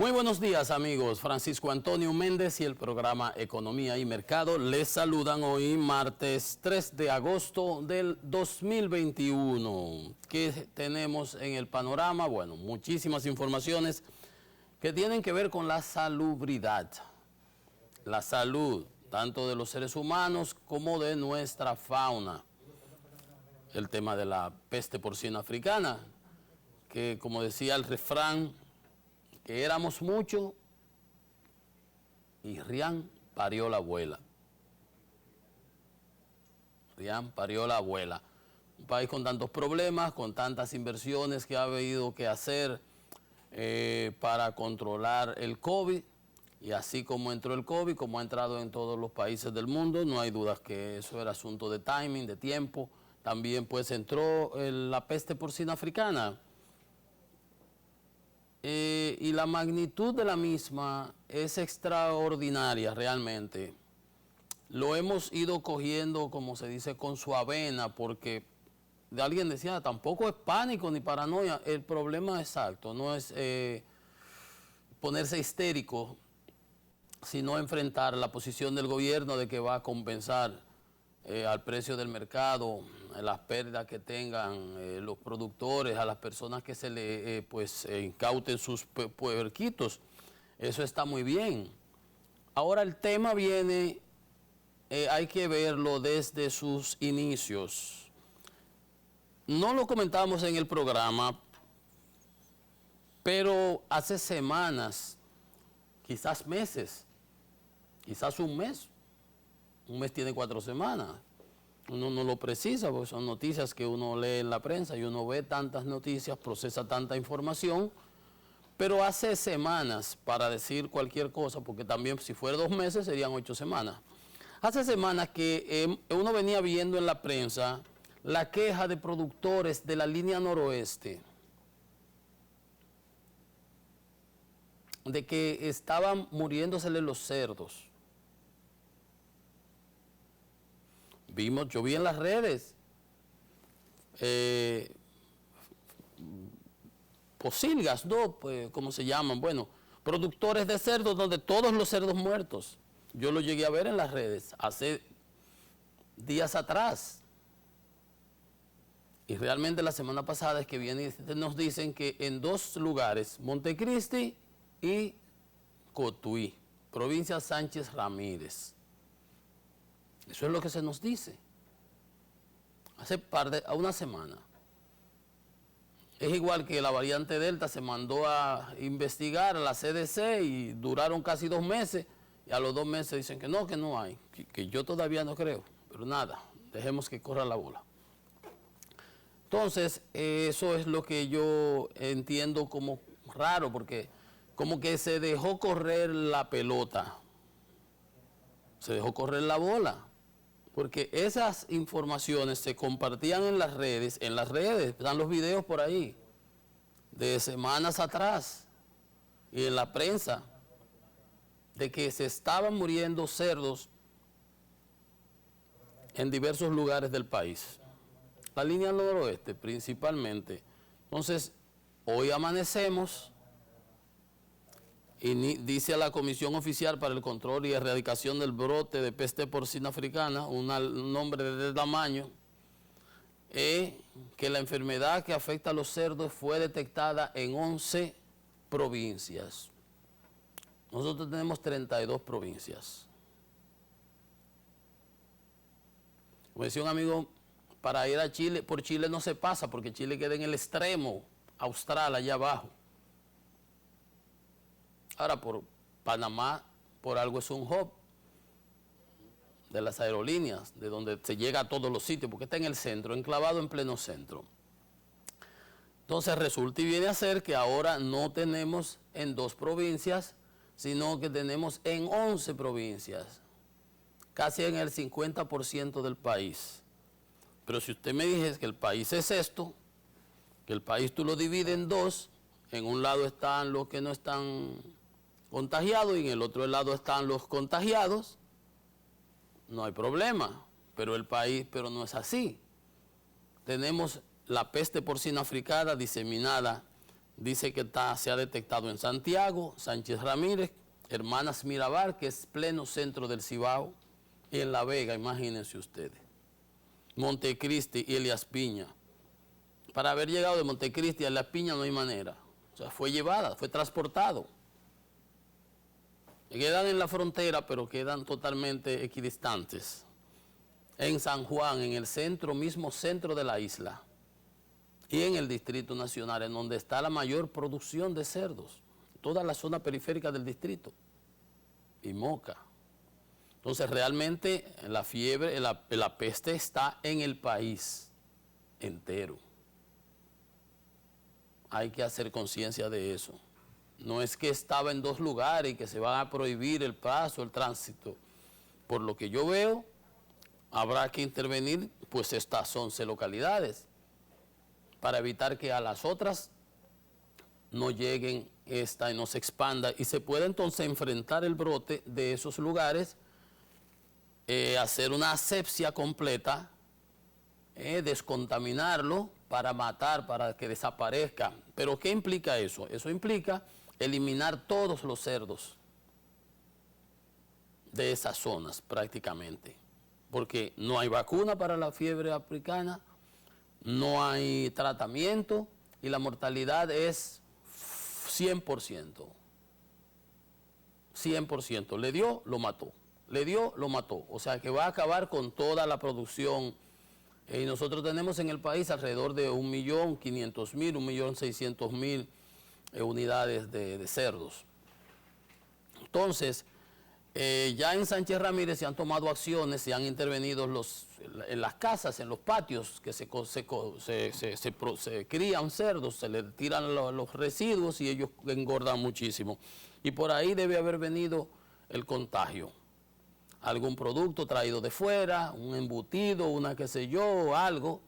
Muy buenos días, amigos. Francisco Antonio Méndez y el programa Economía y Mercado les saludan hoy martes 3 de agosto del 2021. ¿Qué tenemos en el panorama? Bueno, muchísimas informaciones que tienen que ver con la salubridad, la salud, tanto de los seres humanos como de nuestra fauna. El tema de la peste porcina africana, que como decía el refrán, que éramos muchos y Rian parió la abuela. Rian parió la abuela. Un país con tantos problemas, con tantas inversiones que ha habido que hacer para controlar el COVID. Y así como entró el COVID, como ha entrado en todos los países del mundo, no hay dudas que eso era asunto de timing, de tiempo. También pues entró la peste porcina africana. Y la magnitud de la misma es extraordinaria realmente. Lo hemos ido cogiendo, como se dice, con su avena, porque alguien decía, tampoco es pánico ni paranoia. El problema exacto no es ponerse histérico, sino enfrentar la posición del gobierno de que va a compensar al precio del mercado, las pérdidas que tengan los productores, a las personas que se le incauten sus puerquitos. Eso está muy bien. Ahora el tema viene, hay que verlo desde sus inicios. No lo comentamos en el programa, pero hace semanas, quizás meses, quizás un mes. Un mes tiene 4 semanas. Uno no lo precisa porque son noticias que uno lee en la prensa y uno ve tantas noticias, procesa tanta información, pero hace semanas, para decir cualquier cosa, porque también si fuera 2 meses serían 8 semanas. Hace semanas que uno venía viendo en la prensa la queja de productores de la línea noroeste de que estaban muriéndosele los cerdos. Yo vi en las redes posilgas, ¿no? Pues, ¿cómo se llaman? Bueno, productores de cerdos donde todos los cerdos muertos. Yo lo llegué a ver en las redes hace días atrás. Y realmente la semana pasada es que vienen y nos dicen que en 2 lugares, Montecristi y Cotuí, provincia Sánchez Ramírez. Eso es lo que se nos dice. Hace una semana. Es igual que la variante Delta se mandó a investigar a la CDC y duraron casi 2 meses. Y a los 2 meses dicen que no hay. Que yo todavía no creo. Pero nada, dejemos que corra la bola. Entonces, eso es lo que yo entiendo como raro, porque como que se dejó correr la pelota. Se dejó correr la bola. Porque esas informaciones se compartían en las redes, están los videos por ahí, de semanas atrás, y en la prensa, de que se estaban muriendo cerdos en diversos lugares del país. La línea noroeste principalmente. Entonces, hoy amanecemos y dice a la Comisión Oficial para el Control y Erradicación del Brote de Peste Porcina Africana, un nombre de tamaño, que la enfermedad que afecta a los cerdos fue detectada en 11 provincias. Nosotros tenemos 32 provincias. Como decía un amigo, para ir a Chile, por Chile no se pasa, porque Chile queda en el extremo austral, allá abajo. Ahora, por Panamá, por algo es un hub de las aerolíneas, de donde se llega a todos los sitios, porque está en el centro, enclavado en pleno centro. Entonces resulta y viene a ser que ahora no tenemos en 2 provincias, sino que tenemos en 11 provincias, casi en el 50% del país. Pero si usted me dice que el país es esto, que el país tú lo divides en 2, en un lado están los que no están contagiados y en el otro lado están los contagiados, no hay problema, pero no es así. Tenemos la peste porcina africana diseminada Dice que se ha detectado en Santiago, Sánchez Ramírez, Hermanas Mirabal, que es pleno centro del Cibao, y en La Vega, imagínense ustedes. Montecristi y Elías Piña. Para haber llegado de Montecristi a Elías Piña no hay manera. O sea, fue llevada, fue transportado. Quedan en la frontera, pero quedan totalmente equidistantes. En San Juan, en el centro, mismo centro de la isla, y en el Distrito Nacional, en donde está la mayor producción de cerdos, toda la zona periférica del distrito, y Moca. Entonces, realmente la fiebre, la peste está en el país entero. Hay que hacer conciencia de eso. No es que estaba en 2 lugares y que se va a prohibir el paso, el tránsito. Por lo que yo veo, habrá que intervenir, pues estas 11 localidades, para evitar que a las otras no lleguen esta y no se expanda y se pueda entonces enfrentar el brote de esos lugares, hacer una asepsia completa, descontaminarlo para matar, para que desaparezca. ¿Pero qué implica eso? Eso implica eliminar todos los cerdos de esas zonas prácticamente, porque no hay vacuna para la fiebre africana, no hay tratamiento y la mortalidad es 100%. 100%. Le dio, lo mató. Le dio, lo mató. O sea que va a acabar con toda la producción. Y nosotros tenemos en el país alrededor de 1.500.000, 1.600.000 unidades de cerdos. Entonces, ya en Sánchez Ramírez se han tomado acciones, se han intervenido en las casas, en los patios, que se crían cerdos, se les tiran los residuos y ellos engordan muchísimo. Y por ahí debe haber venido el contagio. Algún producto traído de fuera, un embutido, una qué sé yo, algo.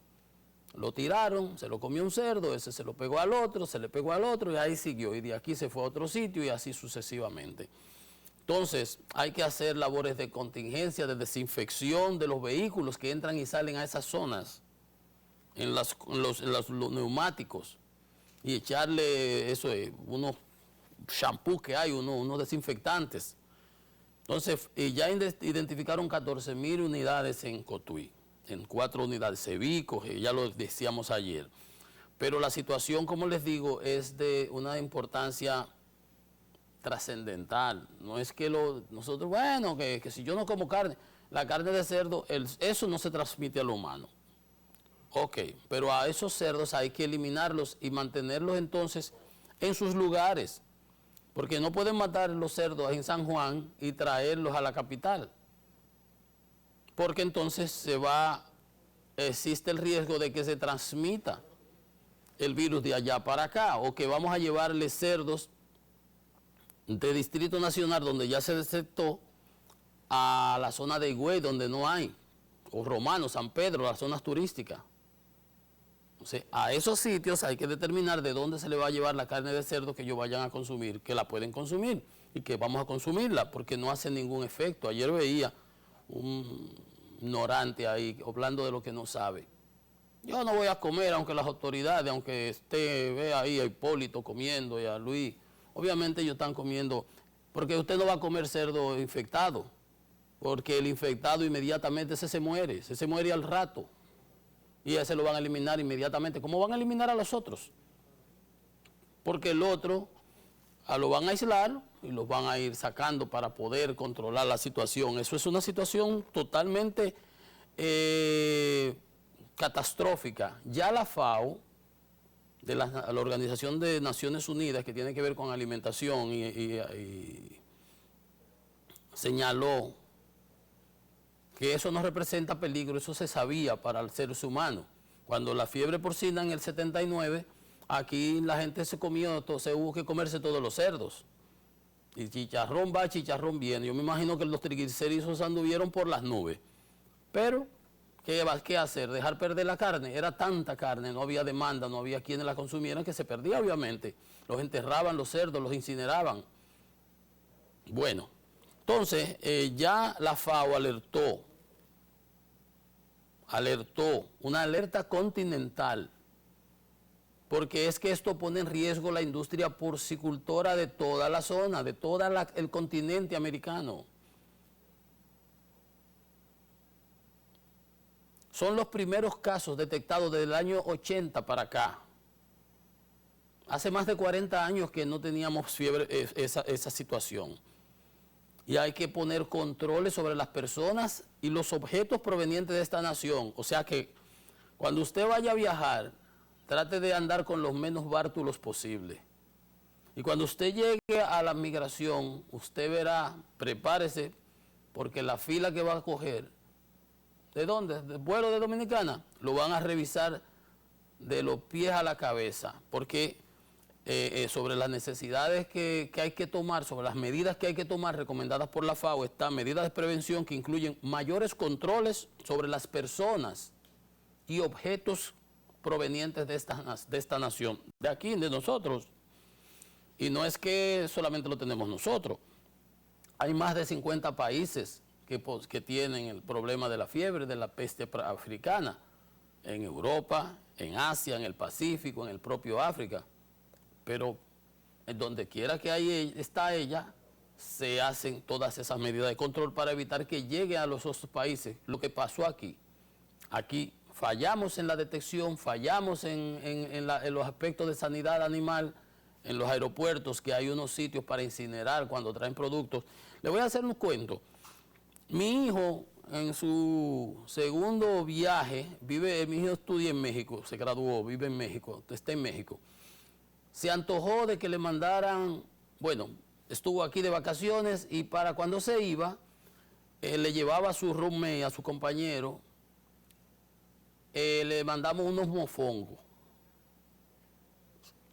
Lo tiraron, se lo comió un cerdo, ese se lo pegó al otro, se le pegó al otro y ahí siguió. Y de aquí se fue a otro sitio y así sucesivamente. Entonces, hay que hacer labores de contingencia, de desinfección de los vehículos que entran y salen a esas zonas, en los neumáticos, y echarle unos shampoos que hay, unos desinfectantes. Entonces, ya identificaron 14.000 unidades en Cotuí, en 4 unidades, Cebicos, ya lo decíamos ayer. Pero la situación, como les digo, es de una importancia trascendental. No es que nosotros, bueno, que si yo no como carne, la carne de cerdo, eso no se transmite a lo humano. Ok, pero a esos cerdos hay que eliminarlos y mantenerlos entonces en sus lugares, porque no pueden matar los cerdos en San Juan y traerlos a la capital, porque entonces existe el riesgo de que se transmita el virus de allá para acá, o que vamos a llevarle cerdos de Distrito Nacional, donde ya se detectó, a la zona de Higüey, donde no hay, o Romano, San Pedro, las zonas turísticas. Entonces, a esos sitios hay que determinar de dónde se le va a llevar la carne de cerdo que ellos vayan a consumir, que la pueden consumir y que vamos a consumirla, porque no hace ningún efecto. Ayer veía un ignorante ahí hablando de lo que no sabe. Yo no voy a comer, aunque las autoridades, aunque vea ahí a Hipólito comiendo y a Luis, obviamente ellos están comiendo, porque usted no va a comer cerdo infectado, porque el infectado inmediatamente se muere al rato, y ese lo van a eliminar inmediatamente. ¿Cómo van a eliminar a los otros? Porque el otro lo van a aislar y los van a ir sacando para poder controlar la situación. Eso es una situación totalmente catastrófica. Ya la FAO, de la Organización de Naciones Unidas, que tiene que ver con alimentación, y señaló que eso no representa peligro, eso se sabía para el ser humano. Cuando la fiebre porcina en el 79, aquí la gente se hubo que comerse todos los cerdos. Y chicharrón va, chicharrón viene. Yo me imagino que los triglicéridos anduvieron por las nubes. Pero, ¿qué hacer? ¿Dejar perder la carne? Era tanta carne, no había demanda, no había quienes la consumieran, que se perdía obviamente. Los enterraban los cerdos, los incineraban. Bueno, entonces ya la FAO alertó, una alerta continental, porque es que esto pone en riesgo la industria porcicultora de toda la zona, de todo el continente americano. Son los primeros casos detectados desde el año 80 para acá. Hace más de 40 años que no teníamos fiebre, esa situación. Y hay que poner controles sobre las personas y los objetos provenientes de esta nación. O sea que cuando usted vaya a viajar, trate de andar con los menos bártulos posible. Y cuando usted llegue a la migración, usted verá, prepárese, porque la fila que va a coger, ¿de dónde? ¿Del vuelo de Dominicana? Lo van a revisar de los pies a la cabeza, porque sobre las necesidades que hay que tomar, sobre las medidas que hay que tomar recomendadas por la FAO, están medidas de prevención que incluyen mayores controles sobre las personas y objetos provenientes de esta nación, de aquí, de nosotros. Y no es que solamente lo tenemos nosotros. Hay más de 50 países que tienen el problema de la fiebre, de la peste africana, en Europa, en Asia, en el Pacífico, en el propio África. Pero en donde quiera que está ella, se hacen todas esas medidas de control para evitar que llegue a los otros países. Lo que pasó aquí. Aquí fallamos en la detección, fallamos en los aspectos de sanidad animal, en los aeropuertos, que hay unos sitios para incinerar cuando traen productos. Le voy a hacer un cuento. Mi hijo, en su segundo viaje, mi hijo estudia en México, se graduó, vive en México, está en México. Se antojó de que le mandaran, bueno, estuvo aquí de vacaciones y para cuando se iba, le llevaba a su roommate, a su compañero, le mandamos unos mofongos.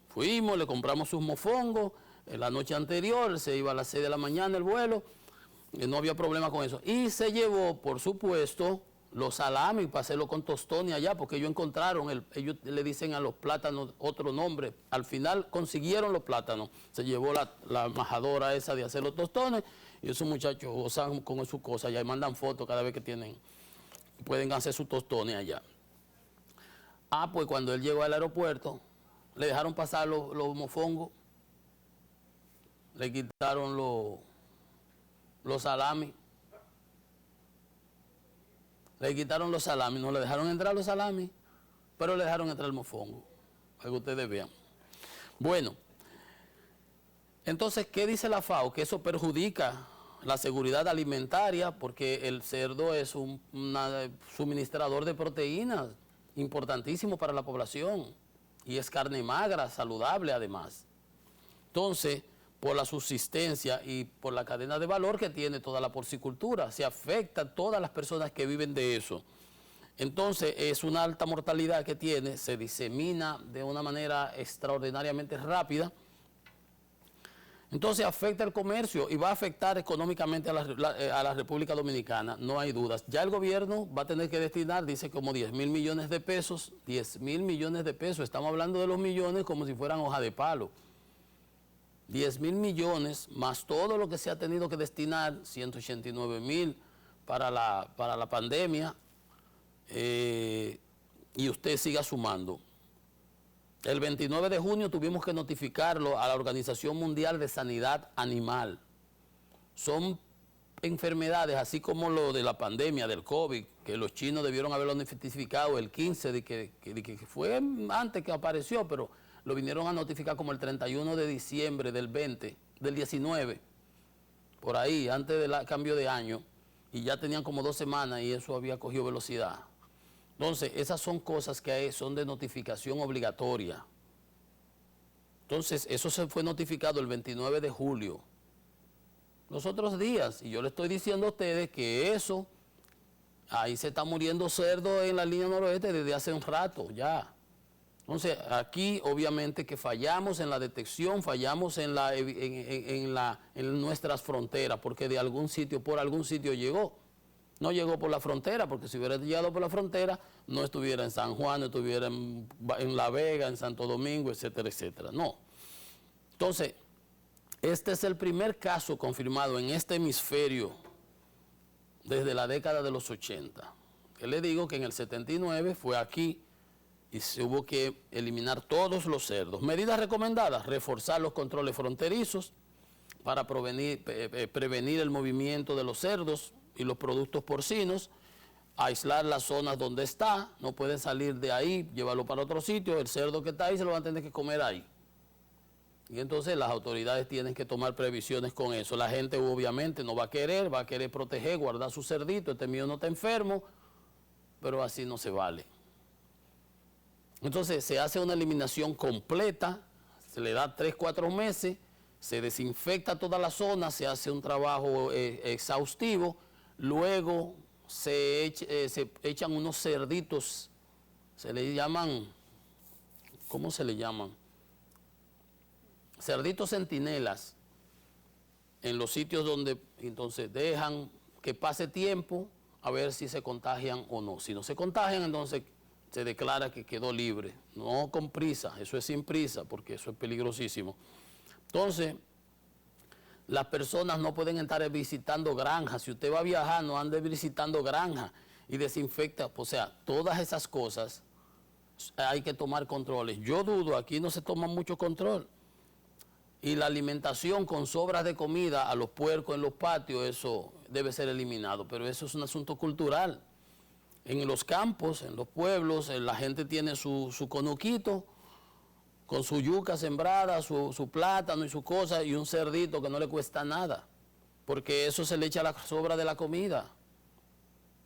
Fuimos, le compramos sus mofongos, la noche anterior, se iba a las 6 de la mañana el vuelo, no había problema con eso. Y se llevó, por supuesto, los salamis para hacerlo con tostones allá, porque ellos encontraron, ellos le dicen a los plátanos otro nombre. Al final consiguieron los plátanos. Se llevó la majadora esa de hacer los tostones y esos muchachos gozan con sus cosas allá y mandan fotos cada vez que pueden hacer sus tostones allá. Pues cuando él llegó al aeropuerto, le dejaron pasar los mofongos, le quitaron los salamis. Le quitaron los salamis, no le dejaron entrar los salamis, pero le dejaron entrar el mofongo, para que ustedes vean. Bueno, entonces, ¿qué dice la FAO? Que eso perjudica la seguridad alimentaria, porque el cerdo es un suministrador de proteínas importantísimo para la población, y es carne magra, saludable además. Entonces, por la subsistencia y por la cadena de valor que tiene toda la porcicultura, se afecta a todas las personas que viven de eso. Entonces, es una alta mortalidad que tiene, se disemina de una manera extraordinariamente rápida. Entonces, afecta el comercio y va a afectar económicamente a la República Dominicana, no hay dudas. Ya el gobierno va a tener que destinar, dice, como 10.000 millones de pesos, 10.000 millones de pesos, estamos hablando de los millones como si fueran hoja de palo. 10.000 millones, más todo lo que se ha tenido que destinar, 189.000 para la pandemia, y usted siga sumando. El 29 de junio tuvimos que notificarlo a la Organización Mundial de Sanidad Animal. Son enfermedades, así como lo de la pandemia del COVID, que los chinos debieron haberlo notificado el 15, de que fue antes que apareció, pero lo vinieron a notificar como el 31 de diciembre del 19, por ahí, antes del cambio de año, y ya tenían como 2 semanas y eso había cogido velocidad. Entonces, esas son cosas que son de notificación obligatoria. Entonces, eso se fue notificado el 29 de julio. Los otros días, y yo le estoy diciendo a ustedes que eso, ahí se está muriendo cerdo en la línea noroeste desde hace un rato ya. Entonces, aquí obviamente que fallamos en la detección, fallamos en nuestras fronteras, porque por algún sitio llegó. No llegó por la frontera, porque si hubiera llegado por la frontera, no estuviera en San Juan, no estuviera en La Vega, en Santo Domingo, etcétera, etcétera. No. Entonces, este es el primer caso confirmado en este hemisferio desde la década de los 80. Que le digo que en el 79 fue aquí y se hubo que eliminar todos los cerdos. Medidas recomendadas: reforzar los controles fronterizos para prevenir el movimiento de los cerdos y los productos porcinos, aislar las zonas donde está, no pueden salir de ahí, llevarlo para otro sitio, el cerdo que está ahí se lo van a tener que comer ahí. Y entonces las autoridades tienen que tomar previsiones con eso. La gente obviamente no va a querer proteger, guardar su cerdito, este mío no está enfermo, pero así no se vale. Entonces se hace una eliminación completa, se le da 3, 4 meses, se desinfecta toda la zona, se hace un trabajo exhaustivo, luego se echan unos cerditos, se le llaman, ¿cómo se le llaman? Cerditos centinelas, en los sitios donde entonces dejan que pase tiempo a ver si se contagian o no. Si no se contagian, entonces se declara que quedó libre, no con prisa, eso es sin prisa, porque eso es peligrosísimo. Entonces, las personas no pueden estar visitando granjas. Si usted va a viajar, no ande visitando granjas y desinfecta. O sea, todas esas cosas hay que tomar controles. Yo dudo, aquí no se toma mucho control. Y la alimentación con sobras de comida a los puercos en los patios, eso debe ser eliminado. Pero eso es un asunto cultural. En los campos, en los pueblos, la gente tiene su conuquito con su yuca sembrada, su plátano y su cosa, y un cerdito que no le cuesta nada, porque eso se le echa a la sobra de la comida,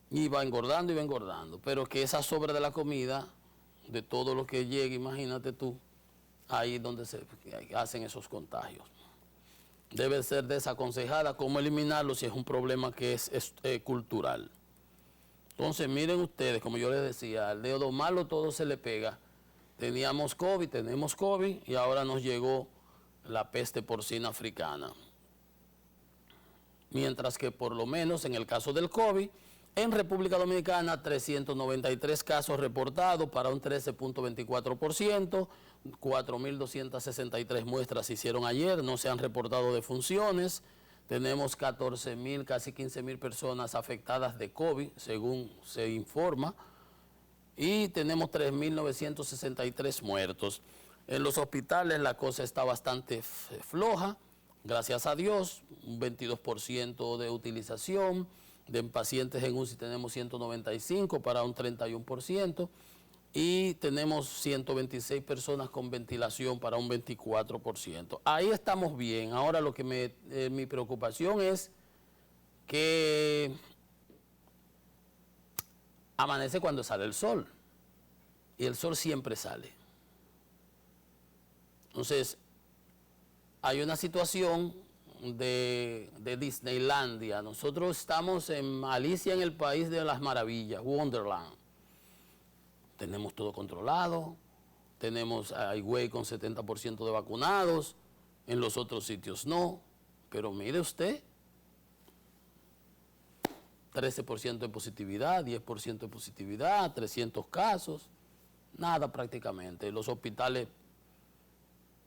y va engordando y va engordando. Pero que esa sobra de la comida, de todo lo que llega, imagínate tú, ahí es donde se hacen esos contagios. Debe ser desaconsejada cómo eliminarlo si es un problema que es cultural. Entonces, miren ustedes, como yo les decía, al dedo malo todo se le pega. Teníamos COVID, tenemos COVID y ahora nos llegó la peste porcina africana. Mientras que por lo menos en el caso del COVID, en República Dominicana 393 casos reportados para un 13.24%, 4.263 muestras se hicieron ayer, no se han reportado defunciones. Tenemos 14.000, casi 15.000 personas afectadas de COVID, según se informa. Y tenemos 3.963 muertos. En los hospitales la cosa está bastante floja, gracias a Dios, un 22% de utilización. De pacientes en UCI tenemos 195 para un 31%. Y tenemos 126 personas con ventilación para un 24%. Ahí estamos bien. Ahora lo que mi preocupación es que amanece cuando sale el sol, y el sol siempre sale. Entonces, hay una situación de Disneylandia. Nosotros estamos en Alicia en el País de las Maravillas, Wonderland. Tenemos todo controlado, tenemos a Higüey con 70% de vacunados, en los otros sitios no, pero mire usted, 13% de positividad, 10% de positividad, 300 casos, nada prácticamente. Los hospitales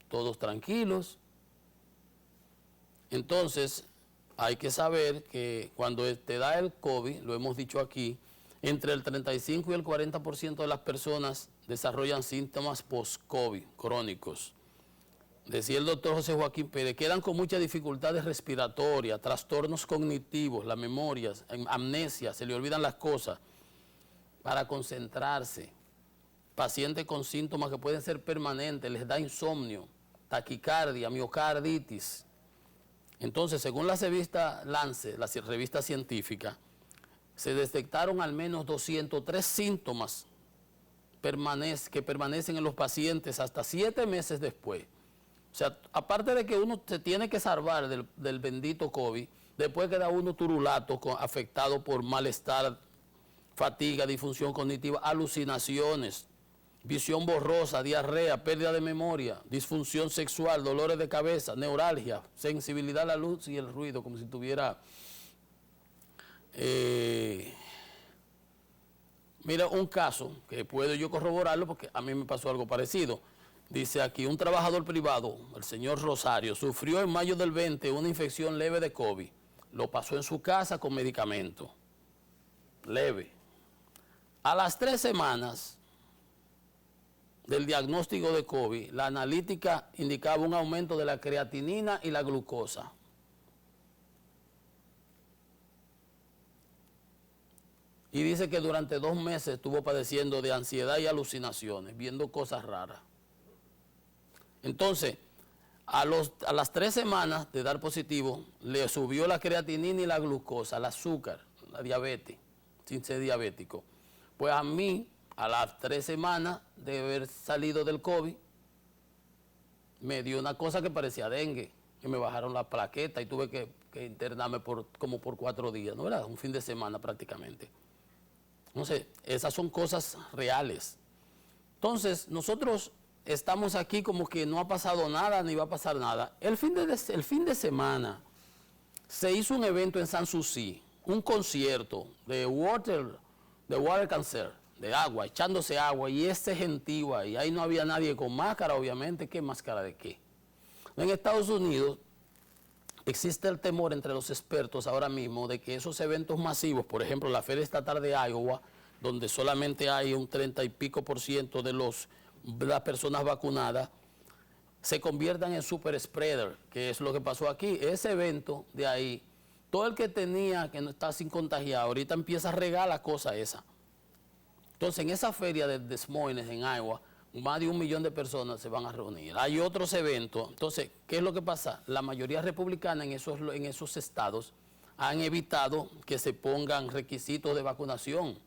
todos tranquilos. Entonces, hay que saber que cuando te da el COVID, lo hemos dicho aquí, entre el 35 y el 40% de las personas desarrollan síntomas post-COVID crónicos. Decía el doctor José Joaquín Pérez, quedan con muchas dificultades respiratorias, trastornos cognitivos, la memoria, amnesia, se le olvidan las cosas, para concentrarse. Pacientes con síntomas que pueden ser permanentes, les da insomnio, taquicardia, miocarditis. Entonces, según la revista Lancet, la revista científica, se detectaron al menos 203 síntomas que permanecen en los pacientes hasta 7 meses después. O sea, aparte de que uno se tiene que salvar del bendito COVID, después queda uno turulato, afectado por malestar, fatiga, disfunción cognitiva, alucinaciones, visión borrosa, diarrea, pérdida de memoria, disfunción sexual, dolores de cabeza, neuralgia, sensibilidad a la luz y el ruido, como si tuviera... Mira un caso que puedo yo corroborarlo porque a mí me pasó algo parecido. Dice aquí, un trabajador privado, el señor Rosario, sufrió en mayo del 20 una infección leve de COVID. Lo pasó en su casa con medicamento. Leve. A las 3 semanas del diagnóstico de COVID, la analítica indicaba un aumento de la creatinina y la glucosa. Y dice que durante 2 meses estuvo padeciendo de ansiedad y alucinaciones, viendo cosas raras. Entonces, a las 3 semanas de dar positivo, le subió la creatinina y la glucosa, el azúcar, la diabetes, sin ser diabético. Pues a mí, a las 3 semanas de haber salido del COVID, me dio una cosa que parecía dengue, que me bajaron la plaqueta y tuve que internarme como por 4 días, ¿no era? Un fin de semana prácticamente. Entonces, esas son cosas reales. Entonces, nosotros estamos aquí como que no ha pasado nada ni va a pasar nada. El fin de semana se hizo un evento en Sanssouci, un concierto de water cancer, de agua, echándose agua, y ese gentío ahí no había nadie con máscara, obviamente. ¿Qué máscara de qué? En Estados Unidos existe el temor entre los expertos ahora mismo de que esos eventos masivos, por ejemplo, la Feria Estatal de Iowa, donde solamente hay un 30 y pico % de las personas vacunadas, se conviertan en super spreader, que es lo que pasó aquí. Ese evento de ahí, todo el que tenía que no está sin contagiado, ahorita empieza a regar la cosa esa. Entonces, en esa feria de Des Moines, en Iowa, más de 1 millón de personas se van a reunir. Hay otros eventos. Entonces, ¿qué es lo que pasa? La mayoría republicana en esos estados han evitado que se pongan requisitos de vacunación.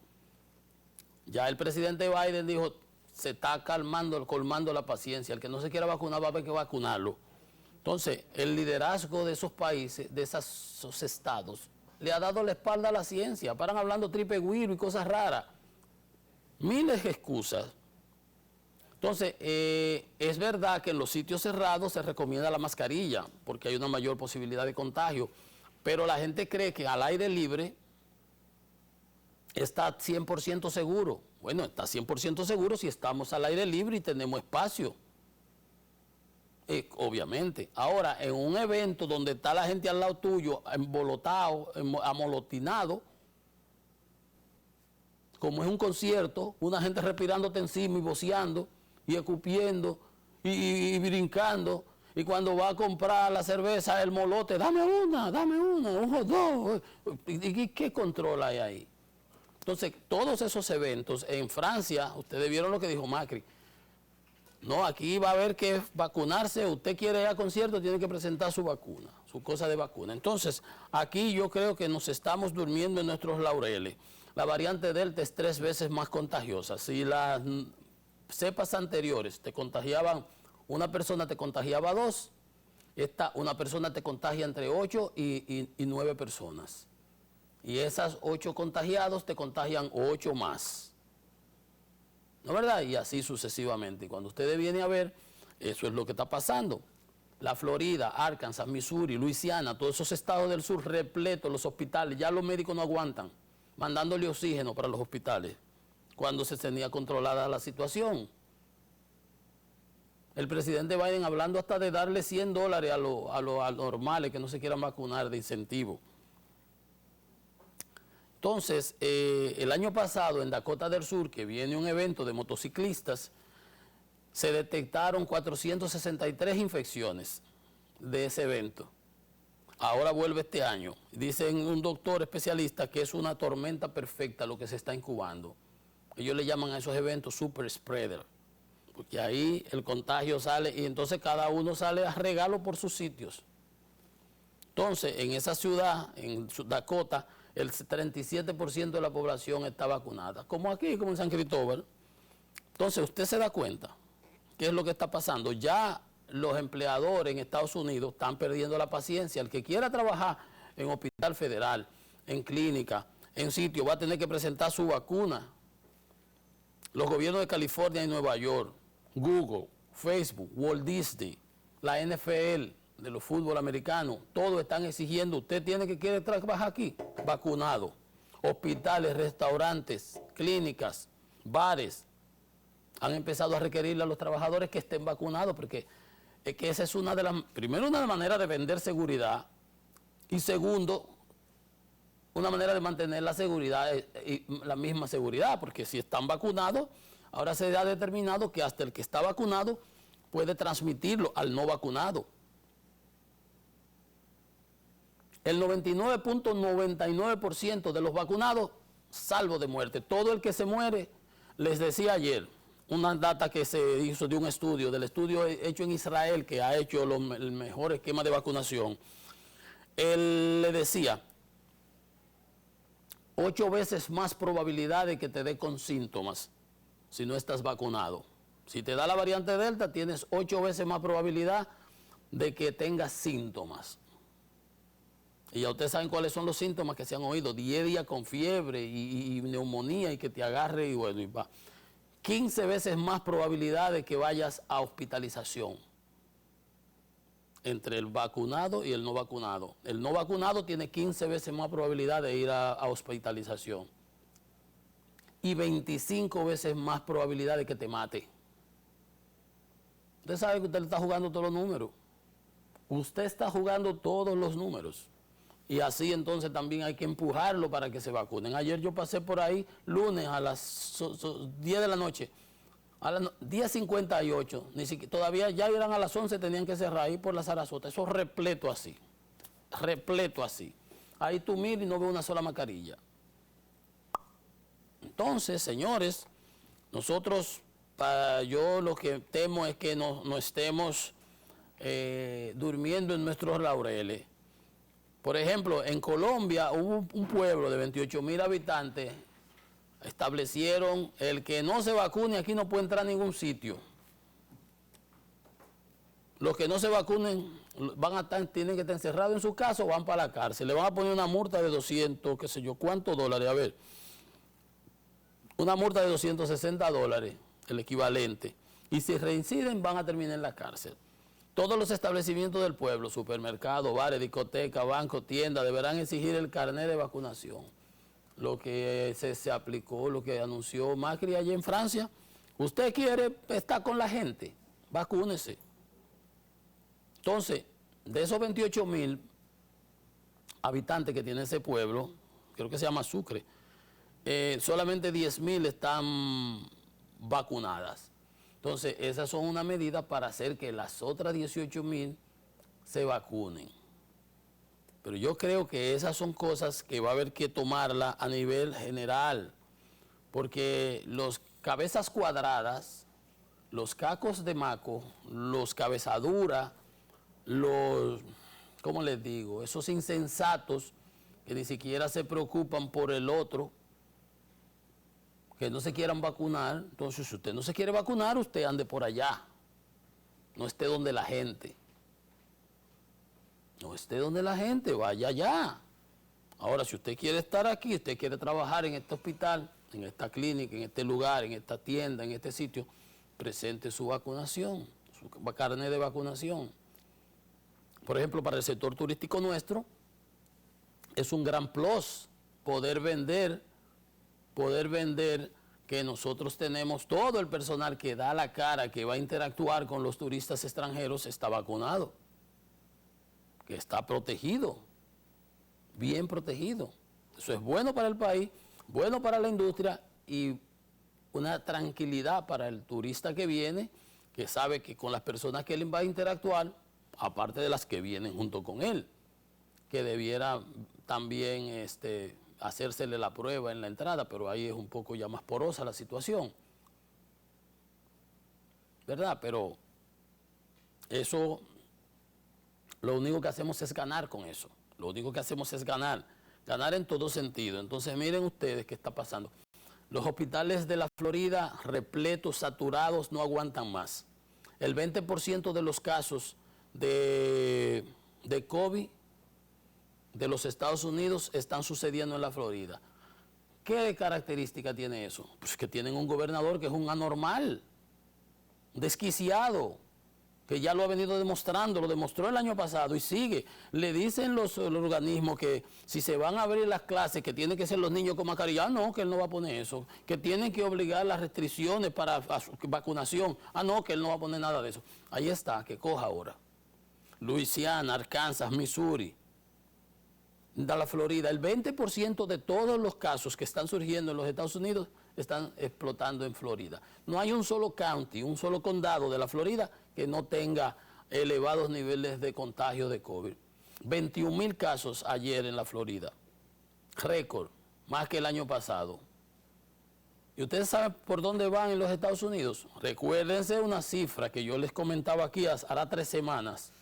Ya el presidente Biden dijo, se está colmando la paciencia. El que no se quiera vacunar va a haber que vacunarlo. Entonces, el liderazgo de esos países, de esos estados, le ha dado la espalda a la ciencia. Paran hablando tripeguiro y cosas raras. Miles de excusas. Entonces, es verdad que en los sitios cerrados se recomienda la mascarilla porque hay una mayor posibilidad de contagio, pero la gente cree que al aire libre está 100% seguro. Bueno, está 100% seguro si estamos al aire libre y tenemos espacio. Obviamente. Ahora, en un evento donde está la gente al lado tuyo, embolotado, amolotinado, como es un concierto, una gente respirándote encima y voceando, y escupiendo, y brincando, y cuando va a comprar la cerveza, el molote, dame una, un hot dog. ¿Y qué control hay ahí? Entonces, todos esos eventos, en Francia, ustedes vieron lo que dijo Macri, no, aquí va a haber que vacunarse, usted quiere ir a concierto, tiene que presentar su vacuna, su cosa de vacuna. Entonces, aquí yo creo que nos estamos durmiendo en nuestros laureles. La variante Delta es 3 veces más contagiosa. Si las cepas anteriores te contagiaban, una persona te contagiaba 2, una persona te contagia entre 8 y 9 personas. Y esas 8 contagiados te contagian 8 más. ¿No es verdad? Y así sucesivamente. Y cuando ustedes vienen a ver, eso es lo que está pasando. La Florida, Arkansas, Missouri, Luisiana, todos esos estados del sur repletos, los hospitales, ya los médicos no aguantan, mandándole oxígeno para los hospitales, cuando se tenía controlada la situación. El presidente Biden hablando hasta de darle $100 a los normales que no se quieran vacunar de incentivo. Entonces, el año pasado en Dakota del Sur, que viene un evento de motociclistas, se detectaron 463 infecciones de ese evento. Ahora vuelve este año. Dicen un doctor especialista que es una tormenta perfecta lo que se está incubando. Ellos le llaman a esos eventos super spreader, porque ahí el contagio sale y entonces cada uno sale a regalo por sus sitios. Entonces, en esa ciudad, en Dakota, el 37% de la población está vacunada, como aquí, como en San Cristóbal. Entonces, usted se da cuenta qué es lo que está pasando. Ya los empleadores en Estados Unidos están perdiendo la paciencia. El que quiera trabajar en hospital federal, en clínica, en sitio, va a tener que presentar su vacuna. Los gobiernos de California y Nueva York, Google, Facebook, Walt Disney, la NFL, de los fútbol americanos, todos están exigiendo, usted quiere trabajar aquí, vacunado. Hospitales, restaurantes, clínicas, bares, han empezado a requerirle a los trabajadores que estén vacunados, porque es que esa es primero una manera de vender seguridad, y segundo, una manera de mantener la seguridad, y la misma seguridad, porque si están vacunados, Ahora se ha determinado que hasta el que está vacunado puede transmitirlo al no vacunado. El 99.99% de los vacunados, salvo de muerte. Todo el que se muere, les decía ayer, una data que se hizo de un estudio, del estudio hecho en Israel, que ha hecho el mejor esquema de vacunación. Él le decía, 8 veces más probabilidad de que te dé con síntomas si no estás vacunado. Si te da la variante Delta, tienes 8 veces más probabilidad de que tengas síntomas. Y ya ustedes saben cuáles son los síntomas que se han oído. 10 días con fiebre y neumonía y que te agarre y bueno, y va. 15 veces más probabilidad de que vayas a hospitalización entre el vacunado y el no vacunado. El no vacunado tiene 15 veces más probabilidad de ir a hospitalización. Y 25 veces más probabilidad de que te mate. Usted sabe que usted está jugando todos los números. Usted está jugando todos los números. Y así entonces también hay que empujarlo para que se vacunen. Ayer yo pasé por ahí lunes a las 10 de la noche, a las 10:58, ni siquiera, todavía ya eran a las 11, tenían que cerrar ahí por la Sarasota. Eso repleto así, repleto así. Ahí tú miras y no ves una sola mascarilla. Entonces, señores, nosotros, yo lo que temo es que no estemos durmiendo en nuestros laureles. Por ejemplo, en Colombia hubo un pueblo de 28,000 habitantes, establecieron el que no se vacune aquí no puede entrar a ningún sitio. Los que no se vacunen tienen que estar encerrados en su casa o van para la cárcel. Le van a poner una multa de 200, qué sé yo, ¿cuántos dólares? A ver, una multa de $260, el equivalente. Y si reinciden van a terminar en la cárcel. Todos los establecimientos del pueblo, supermercados, bares, discotecas, bancos, tiendas, deberán exigir el carnet de vacunación. Lo que se aplicó, lo que anunció Macri allá en Francia. Usted quiere estar con la gente, vacúnese. Entonces, de esos 28,000 habitantes que tiene ese pueblo, creo que se llama Sucre, solamente 10,000 están vacunadas. Entonces, esas son una medida para hacer que las otras 18,000 se vacunen. Pero yo creo que esas son cosas que va a haber que tomarla a nivel general, porque los cabezas cuadradas, los cacos de maco, los cabezaduras, los, ¿cómo les digo? Esos insensatos que ni siquiera se preocupan por el otro, que no se quieran vacunar. Entonces, si usted no se quiere vacunar, usted ande por allá. No esté donde la gente. No esté donde la gente, vaya allá. Ahora, si usted quiere estar aquí, usted quiere trabajar en este hospital, en esta clínica, en este lugar, en esta tienda, en este sitio, presente su vacunación, su carnet de vacunación. Por ejemplo, para el sector turístico nuestro, es un gran plus poder vender que nosotros tenemos todo el personal que da la cara, que va a interactuar con los turistas extranjeros, está vacunado, que está protegido, bien protegido. Eso es bueno para el país, bueno para la industria y una tranquilidad para el turista que viene, que sabe que con las personas que él va a interactuar, aparte de las que vienen junto con él, que debiera también hacérsele la prueba en la entrada, pero ahí es un poco ya más porosa la situación, ¿verdad? Pero eso, lo único que hacemos es ganar con eso, lo único que hacemos es ganar en todo sentido. Entonces miren ustedes qué está pasando. Los hospitales de la Florida repletos, saturados, no aguantan más. El 20% de los casos de COVID de los Estados Unidos están sucediendo en la Florida. ¿Qué característica tiene eso? Pues que tienen un gobernador que es un anormal, desquiciado, que ya lo ha venido demostrando, lo demostró el año pasado y sigue. Le dicen los organismos que si se van a abrir las clases, que tienen que ser los niños con mascarilla, no, que él no va a poner eso, que tienen que obligar las restricciones para vacunación, no, que él no va a poner nada de eso. Ahí está, que coja ahora. Luisiana, Arkansas, Missouri, de la Florida, el 20% de todos los casos que están surgiendo en los Estados Unidos están explotando en Florida. No hay un solo county, un solo condado de la Florida que no tenga elevados niveles de contagio de COVID. 21,000 casos ayer en la Florida, récord, más que el año pasado. ¿Y ustedes saben por dónde van en los Estados Unidos? Recuérdense una cifra que yo les comentaba aquí hará 3 semanas,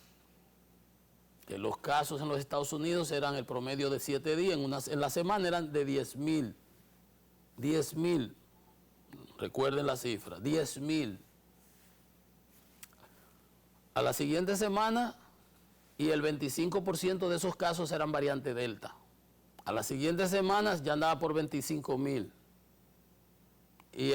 que los casos en los Estados Unidos eran el promedio de 7 días, en la semana eran de 10,000. 10,000, recuerden la cifra, 10,000. A la siguiente semana, y el 25% de esos casos eran variante Delta. A las siguientes semanas ya andaba por 25,000. Y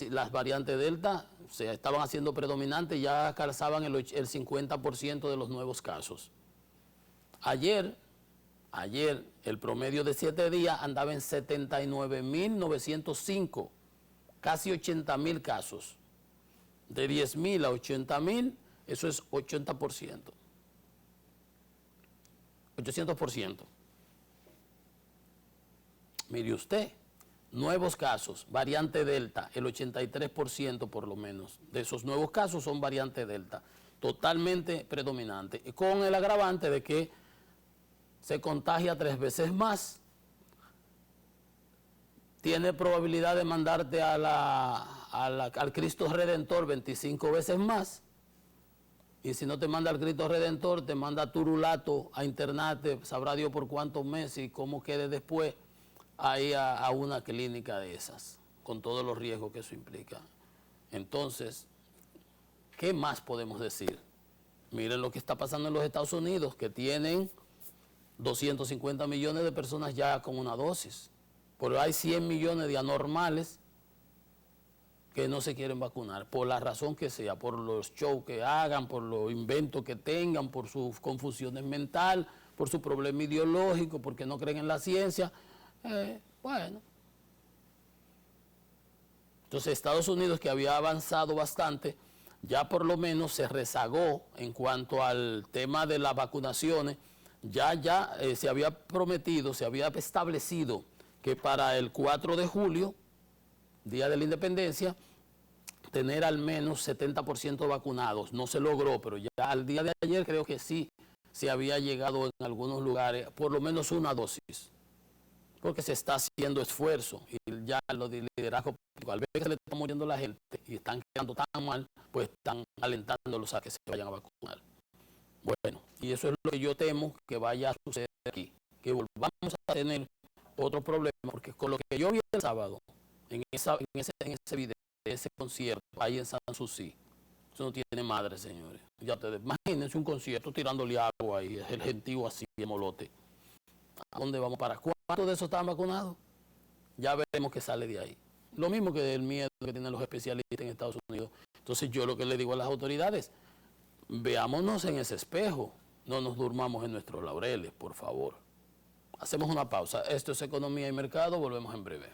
las variantes Delta se estaban haciendo predominantes, ya calzaban el 50% de los nuevos casos. Ayer, el promedio de 7 días andaba en 79,905, casi 80,000 casos. De 10,000 a 80,000, eso es 80%. 800%. Mire usted, nuevos casos, variante Delta, el 83% por lo menos de esos nuevos casos son variante Delta, totalmente predominante, con el agravante de que se contagia 3 veces más, tiene probabilidad de mandarte al Cristo Redentor 25 veces más, y si no te manda al Cristo Redentor, te manda a Turulato a internarte, sabrá Dios por cuántos meses y cómo quede después ahí a una clínica de esas, con todos los riesgos que eso implica. Entonces, ¿qué más podemos decir? Miren lo que está pasando en los Estados Unidos, que tienen 250 millones de personas ya con una dosis, pero hay 100 millones de anormales que no se quieren vacunar, por la razón que sea, por los shows que hagan, por los inventos que tengan, por sus confusiones mentales, por su problema ideológico, porque no creen en la ciencia. Bueno. Entonces Estados Unidos, que había avanzado bastante, ya por lo menos se rezagó en cuanto al tema de las vacunaciones. Ya se había prometido, se había establecido que para el 4 de julio, Día de la Independencia, tener al menos 70% vacunados. No se logró, pero ya al día de ayer creo que sí se había llegado en algunos lugares, por lo menos una dosis, porque se está haciendo esfuerzo y ya los liderazgos políticos, al ver que se le está muriendo la gente y están quedando tan mal, pues están alentándolos a que se vayan a vacunar. Bueno, y eso es lo que yo temo que vaya a suceder aquí, que volvamos a tener otro problema, porque con lo que yo vi el sábado, en ese video, ese concierto, ahí en Sanssouci, eso no tiene madre, señores. Ya ustedes, imagínense un concierto tirándole agua ahí, el gentío así, el molote. ¿A dónde vamos para? ¿Cuántos de esos están vacunados? Ya veremos qué sale de ahí. Lo mismo que el miedo que tienen los especialistas en Estados Unidos. Entonces yo lo que le digo a las autoridades, veámonos en ese espejo, no nos durmamos en nuestros laureles, por favor. Hacemos una pausa. Esto es Economía y Mercado, volvemos en breve.